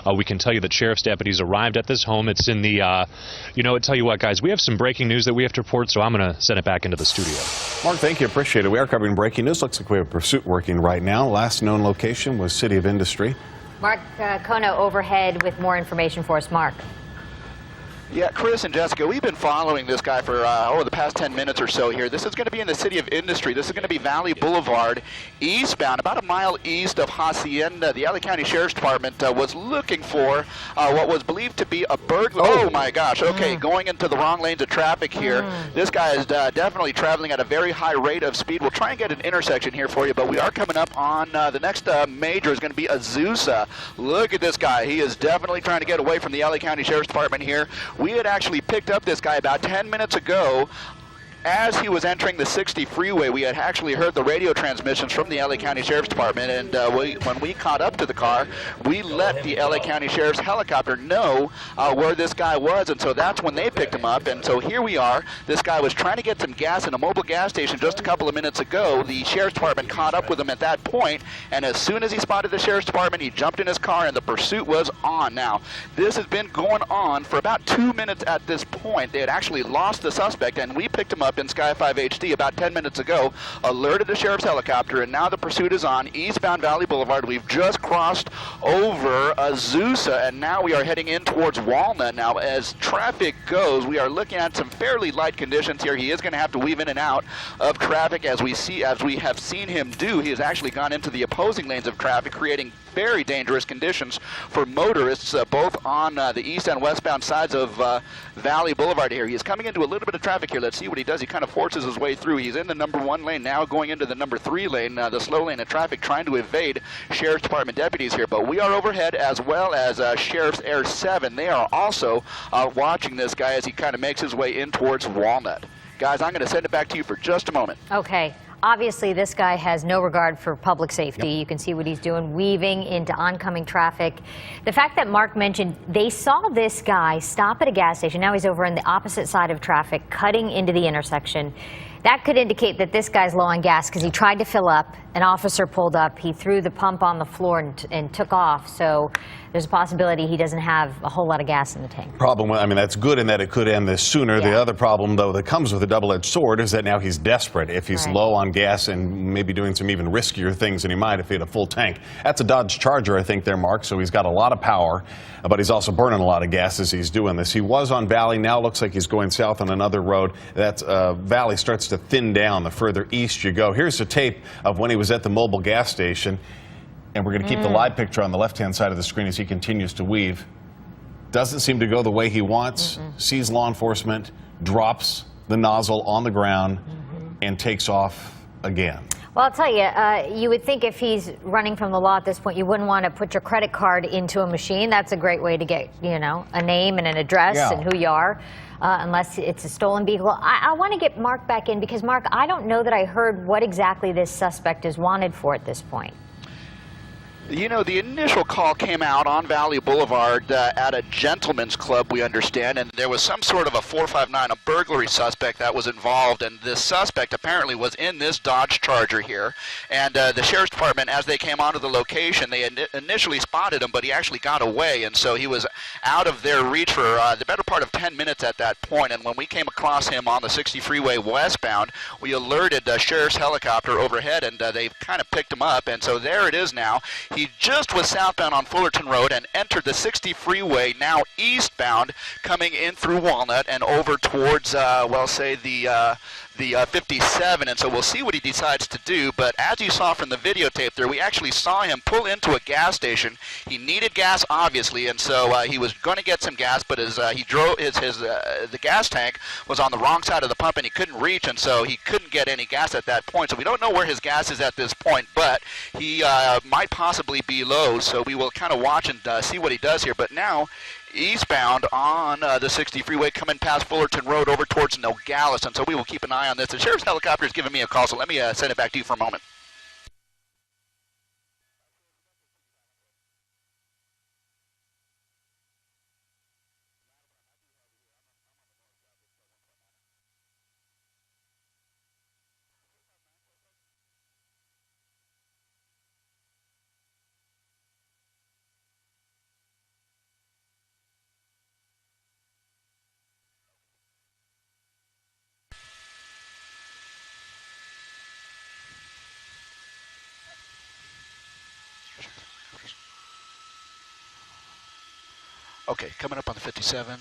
We can tell you that sheriff's deputies arrived at this home. It's in the, tell you what, guys, we have some breaking news that we have to report, so I'm going to send it back into the studio. Mark, thank you. Appreciate it. We are covering breaking news. Looks like we have a pursuit working right now. Last known location was City of Industry. Mark Kono overhead with more information for us. Mark. Yeah, Chris and Jessica, we've been following this guy for the past 10 minutes or so here. This is going to be in the City of Industry. This is going to be Valley Boulevard, eastbound, about a mile east of Hacienda. The LA County Sheriff's Department was looking for what was believed to be a burglar. Oh my gosh, okay, going into the wrong lanes of traffic here. This guy is definitely traveling at a very high rate of speed. We'll try and get an intersection here for you, but we are coming up on the next major is going to be Azusa. Look at this guy. He is definitely trying to get away from the LA County Sheriff's Department here. We had actually picked up this guy about 10 minutes ago. As he was entering the 60 freeway, we had actually heard the radio transmissions from the LA County Sheriff's Department, and when we caught up to the car, we let the LA County Sheriff's helicopter know where this guy was, and so that's when they picked him up. And so here we are. This guy was trying to get some gas in a mobile gas station just a couple of minutes ago. The Sheriff's Department caught up with him at that point, and as soon as he spotted the Sheriff's Department, he jumped in his car, and the pursuit was on. Now, this has been going on for about 2 minutes at this point. They had actually lost the suspect, and we picked him up in Sky 5 HD about 10 minutes ago, alerted the sheriff's helicopter, and now the pursuit is on eastbound Valley Boulevard. We've just crossed over Azusa, and now we are heading in towards Walnut. Now, as traffic goes, we are looking at some fairly light conditions here. He is going to have to weave in and out of traffic as we have seen him do. He has actually gone into the opposing lanes of traffic, creating very dangerous conditions for motorists both on the east and westbound sides of Valley Boulevard here. He is coming into a little bit of traffic here. Let's see what he does. He kind of forces his way through. He's in the number 1 lane now, going into the number 3 lane, the slow lane of traffic, trying to evade Sheriff's Department deputies here. But we are overhead, as well as Sheriff's Air 7. They are also watching this guy as he kind of makes his way in towards Walnut. Guys, I'm going to send it back to you for just a moment. Okay. Obviously, this guy has no regard for public safety. Yep. You can see what he's doing, weaving into oncoming traffic. The fact that Mark mentioned they saw this guy stop at a gas station. Now he's over on the opposite side of traffic, cutting into the intersection. That could indicate that this guy's low on gas because he tried to fill up. An officer pulled up. He threw the pump on the floor and took off. So there's a possibility he doesn't have a whole lot of gas in the tank. That's good in that it could end this sooner. Yeah. The other problem, though, that comes with a double-edged sword is that now he's desperate. If he's low on gas and maybe doing some even riskier things than he might if he had a full tank. That's a Dodge Charger, I think, there, Mark. So he's got a lot of power, but he's also burning a lot of gas as he's doing this. He was on Valley. Now looks like he's going south on another road. That Valley starts to thin down the further east you go. Here's a tape of when he was at the mobile gas station. And we're going to keep the live picture on the left-hand side of the screen as he continues to weave. Doesn't seem to go the way he wants. Sees law enforcement, drops the nozzle on the ground, and takes off again. Well, I'll tell you, you would think if he's running from the law at this point, you wouldn't want to put your credit card into a machine. That's a great way to get, a name and an address and who you are, unless it's a stolen vehicle. I want to get Mark back in because, Mark, I don't know that I heard what exactly this suspect is wanted for at this point. The initial call came out on Valley Boulevard at a gentleman's club, we understand, and there was some sort of a 459, a burglary suspect that was involved, and this suspect apparently was in this Dodge Charger here. And the Sheriff's Department, as they came onto the location, they initially spotted him, but he actually got away, and so he was out of their reach for the better part of 10 minutes at that point. And when we came across him on the 60 freeway westbound, we alerted the Sheriff's helicopter overhead, and they kind of picked him up, and so there it is now. He just was southbound on Fullerton Road and entered the 60 freeway, now eastbound, coming in through Walnut and over towards, the 57, and so we'll see what he decides to do. But as you saw from the videotape there, we actually saw him pull into a gas station. He needed gas, obviously, and so he was going to get some gas, but as he drove, the gas tank was on the wrong side of the pump and he couldn't reach, and so he couldn't get any gas at that point. So we don't know where his gas is at this point, but he might possibly be low, so we will kind of watch and see what he does here. But now, eastbound on the 60 freeway, coming past Fullerton Road over towards Nogales, and so we will keep an eye on this. The sheriff's helicopter is giving me a call, so let me send it back to you for a moment. Okay, coming up on the 57.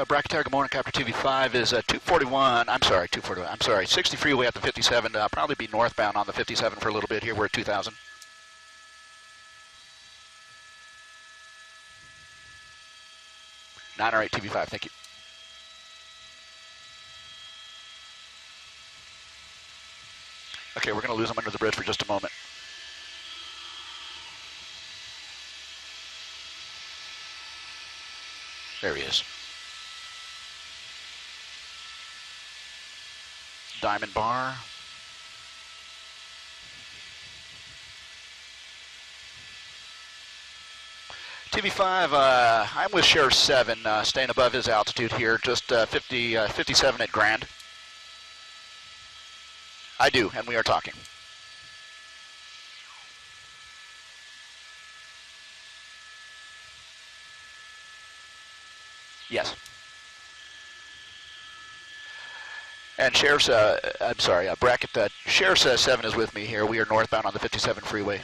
Bracketeer, good morning. Copter TV5 is 241. I'm sorry, 241. I'm sorry, 60 freeway at the 57. Probably be northbound on the 57 for a little bit here. We're at 2000. Nine or eight TV5. Thank you. Okay, we're going to lose him under the bridge for just a moment. There he is. Diamond Bar. TV5, I'm with Sheriff 7, staying above his altitude here, just 57 at Grand. I do, and we are talking. Yes. And Sheriff's, I'm sorry, Bracket, Sheriff 7 is with me here. We are northbound on the 57 freeway.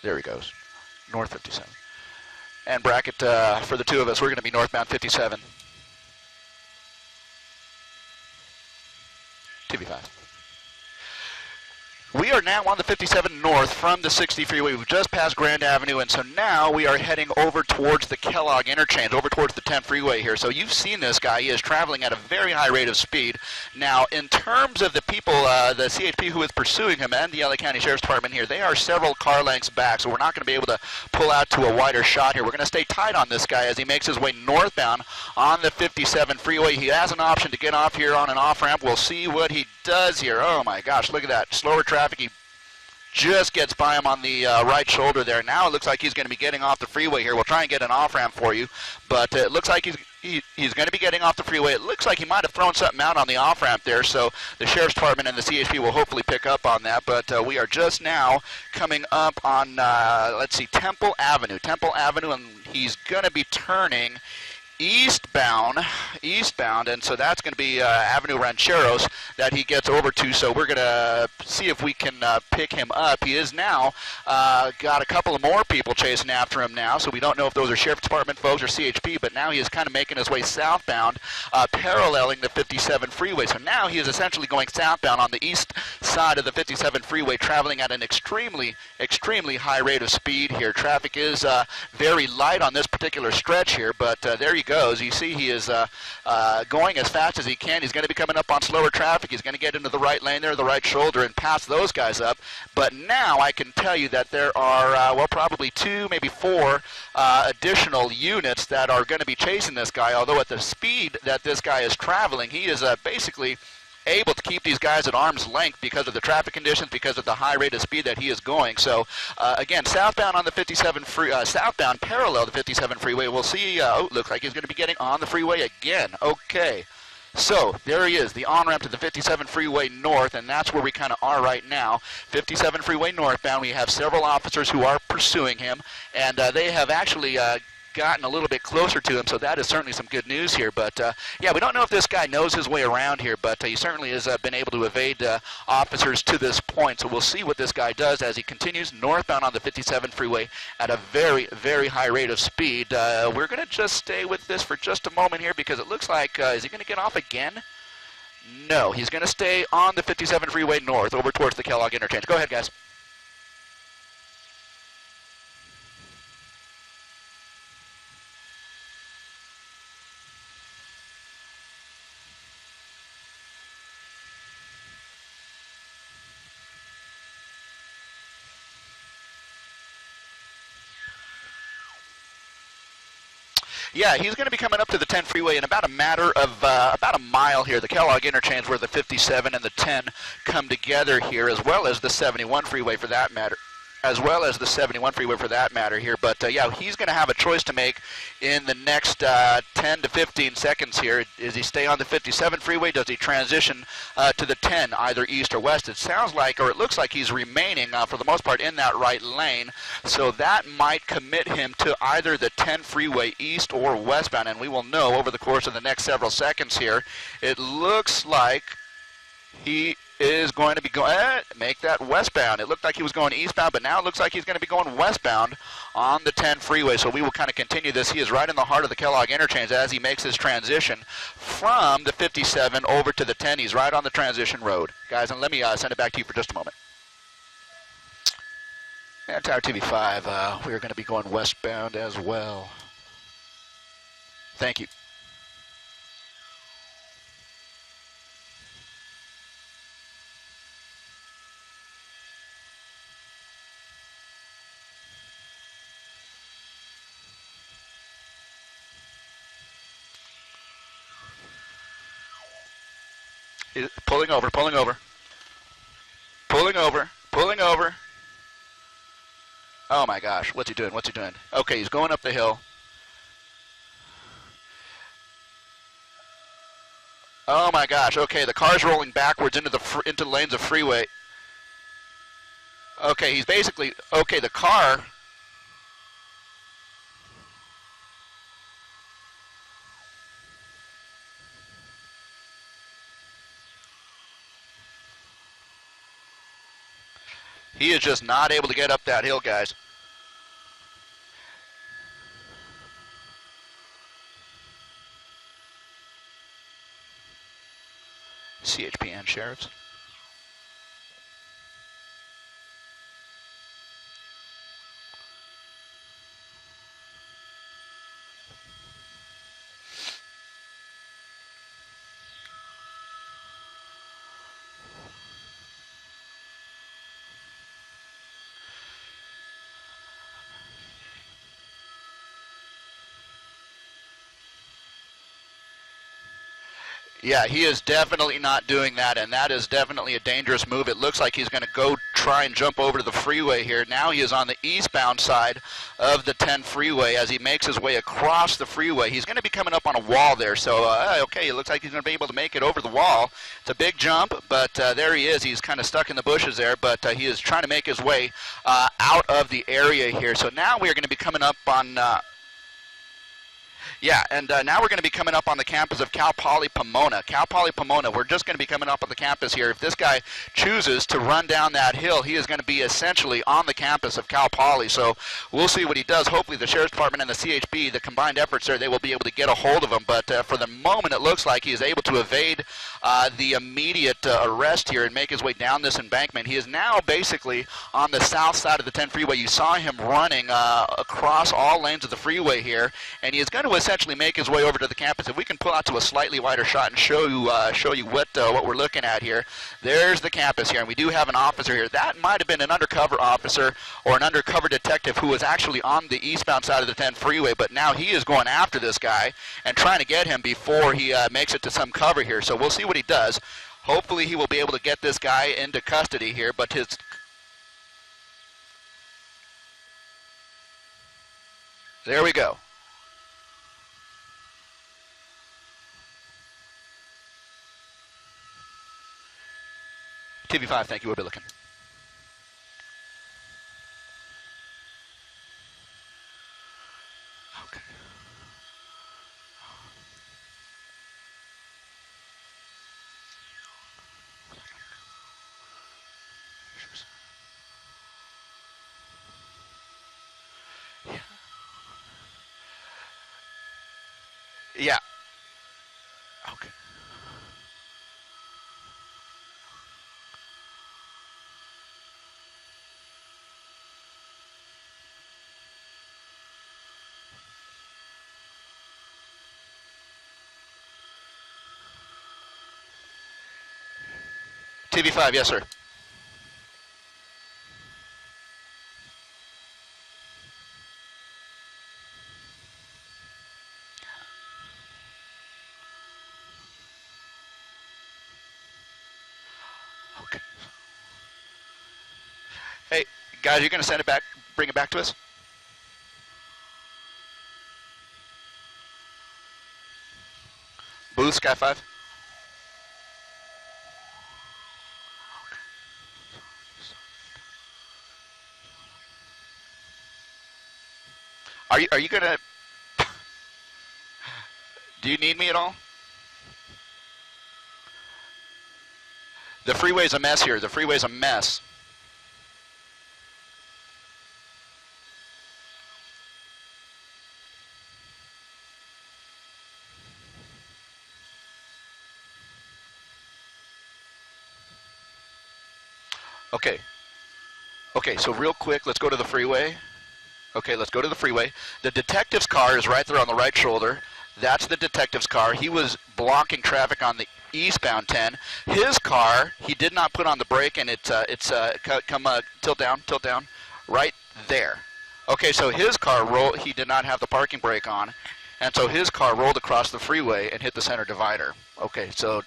There he goes, north 57. And Bracket, for the two of us, we're going to be northbound 57. TV5. We are now on the 57 north from the 60 freeway. We've just passed Grand Avenue, and so now we are heading over towards the Kellogg interchange, over towards the 10 freeway here. So you've seen this guy. He is traveling at a very high rate of speed. Now, in terms of the people, the CHP who is pursuing him and the LA County Sheriff's Department here, they are several car lengths back, so we're not going to be able to pull out to a wider shot here. We're going to stay tight on this guy as he makes his way northbound on the 57 freeway. He has an option to get off here on an off-ramp. We'll see what he does here. Oh, my gosh, look at that. Slower traffic. He just gets by him on the right shoulder there. Now it looks like he's going to be getting off the freeway here. We'll try and get an off-ramp for you, but it looks like he's going to be getting off the freeway. It looks like he might have thrown something out on the off-ramp there, so the Sheriff's Department and the CHP will hopefully pick up on that, but we are just now coming up on, let's see, Temple Avenue, and he's going to be turning eastbound, and so that's going to be Avenue Rancheros that he gets over to, so we're going to see if we can pick him up. He is now got a couple of more people chasing after him now, so we don't know if those are Sheriff's Department folks or CHP, but now he is kind of making his way southbound, paralleling the 57 freeway. So now he is essentially going southbound on the east side of the 57 freeway, traveling at an extremely high rate of speed here. Traffic is very light on this particular stretch here, but there you goes. You see he is going as fast as he can. He's going to be coming up on slower traffic. He's going to get into the right lane there, the right shoulder, and pass those guys up. But now I can tell you that there are, well, probably 2, maybe 4 additional units that are going to be chasing this guy, although at the speed that this guy is traveling, he is basically able to keep these guys at arm's length because of the traffic conditions, because of the high rate of speed that he is going. So again, southbound on the 57 southbound parallel the 57 freeway. We'll see. Oh, looks like he's going to be getting on the freeway again. Okay. So there he is, the on-ramp to the 57 freeway north, and that's where we kind of are right now. 57 freeway northbound. We have several officers who are pursuing him, and they have actually gotten a little bit closer to him, so that is certainly some good news here. But yeah, we don't know if this guy knows his way around here, but he certainly has been able to evade officers to this point. So we'll see what this guy does as he continues northbound on the 57 freeway at a very high rate of speed. We're going to just stay with this for just a moment here because it looks like, is he going to get off again? No, he's going to stay on the 57 freeway north over towards the Kellogg interchange. Go ahead, guys. Yeah, he's going to be coming up to the 10 freeway in about a matter of about a mile here. The Kellogg interchange where the 57 and the 10 come together here, as well as the 71 freeway for that matter. Here. But yeah, he's going to have a choice to make in the next 10 to 15 seconds here. Does he stay on the 57 freeway? Does he transition to the 10, either east or west? It sounds like, or it looks like he's remaining for the most part in that right lane. So that might commit him to either the 10 freeway east or westbound, and we will know over the course of the next several seconds here. It looks like he is going to be going, make that westbound. It looked like he was going eastbound, but now it looks like he's going to be going westbound on the 10 freeway. So we will kind of continue this. He is right in the heart of the Kellogg interchange as he makes his transition from the 57 over to the 10. He's right on the transition road. Guys, and let me send it back to you for just a moment. And Tower TV5, we're going to be going westbound as well. Thank you. Pulling over, pulling over. Pulling over, pulling over. Oh my gosh, what's he doing, what's he doing? Okay, he's going up the hill. Oh my gosh, okay, the car's rolling backwards into the lanes of freeway. Okay, he's basically, okay, the car. He is just not able to get up that hill, guys. CHPN sheriffs. Yeah, he is definitely not doing that, and that is definitely a dangerous move. It looks like he's going to go try and jump over to the freeway here. Now he is on the eastbound side of the 10 freeway as he makes his way across the freeway. He's going to be coming up on a wall there, so okay, it looks like he's going to be able to make it over the wall. It's a big jump, but there he is. He's kind of stuck in the bushes there, but he is trying to make his way out of the area here. So now we are going to be coming up on... Yeah, and now we're going to be coming up on the campus of Cal Poly Pomona. Cal Poly Pomona, we're just going to be coming up on the campus here. If this guy chooses to run down that hill, he is going to be essentially on the campus of Cal Poly. So we'll see what he does. Hopefully the Sheriff's Department and the CHP, the combined efforts there, they will be able to get a hold of him. But for the moment, it looks like he is able to evade the immediate arrest here and make his way down this embankment. He is now basically on the south side of the 10 freeway. You saw him running across all lanes of the freeway here, and he is going to essentially make his way over to the campus. If we can pull out to a slightly wider shot and show you what we're looking at here. There's the campus here, and we do have an officer here. That might have been an undercover officer or an undercover detective who was actually on the eastbound side of the 10 freeway, but now he is going after this guy and trying to get him before he makes it to some cover here. So we'll see what he does. Hopefully he will be able to get this guy into custody here, but his... There we go. TV5, thank you. We'll be looking. Okay. Yeah. Okay. TV5, yes, sir. Guys, you're going to send it back, bring it back to us? Booth, Sky 5. Are you going to... Do you need me at all? The freeway's a mess here. The freeway's a mess. Okay. Okay, so real quick, let's go to the freeway. Okay, let's go to the freeway. The detective's car is right there on the right shoulder. That's the detective's car. He was blocking traffic on the eastbound 10. His car, he did not put on the brake, and tilt down, right there. Okay, so his car he did not have the parking brake on, and so his car rolled across the freeway and hit the center divider. Okay, so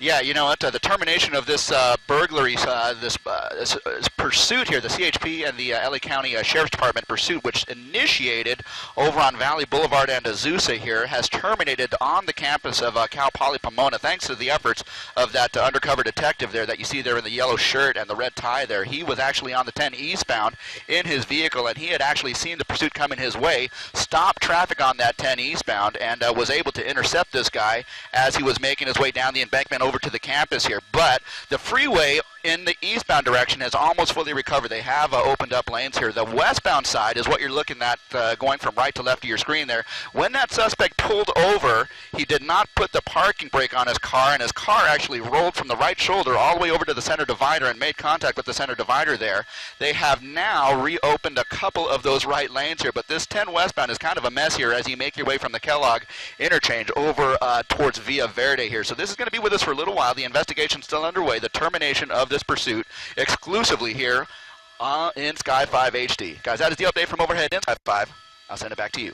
yeah, you know what? The termination of this burglary, this pursuit here, the CHP and the LA County Sheriff's Department pursuit, which initiated over on Valley Boulevard and Azusa here, has terminated on the campus of Cal Poly Pomona, thanks to the efforts of that undercover detective there that you see there in the yellow shirt and the red tie there. He was actually on the 10 eastbound in his vehicle, and he had actually seen the pursuit coming his way, stopped traffic on that 10 eastbound, and was able to intercept this guy as he was making his way down the embankment over to the campus here. But the freeway in the eastbound direction has almost fully recovered. They have opened up lanes here. The westbound side is what you're looking at going from right to left of your screen there. When that suspect pulled over, he did not put the parking brake on his car, and his car actually rolled from the right shoulder all the way over to the center divider and made contact with the center divider there. They have now reopened a couple of those right lanes here, but this 10 westbound is kind of a mess here as you make your way from the Kellogg interchange over towards Villa Verde here. So this is going to be with us for a little while. The investigation's still underway. The termination of this pursuit exclusively here in Sky 5 HD. Guys, that is the update from overhead in Sky 5. I'll send it back to you.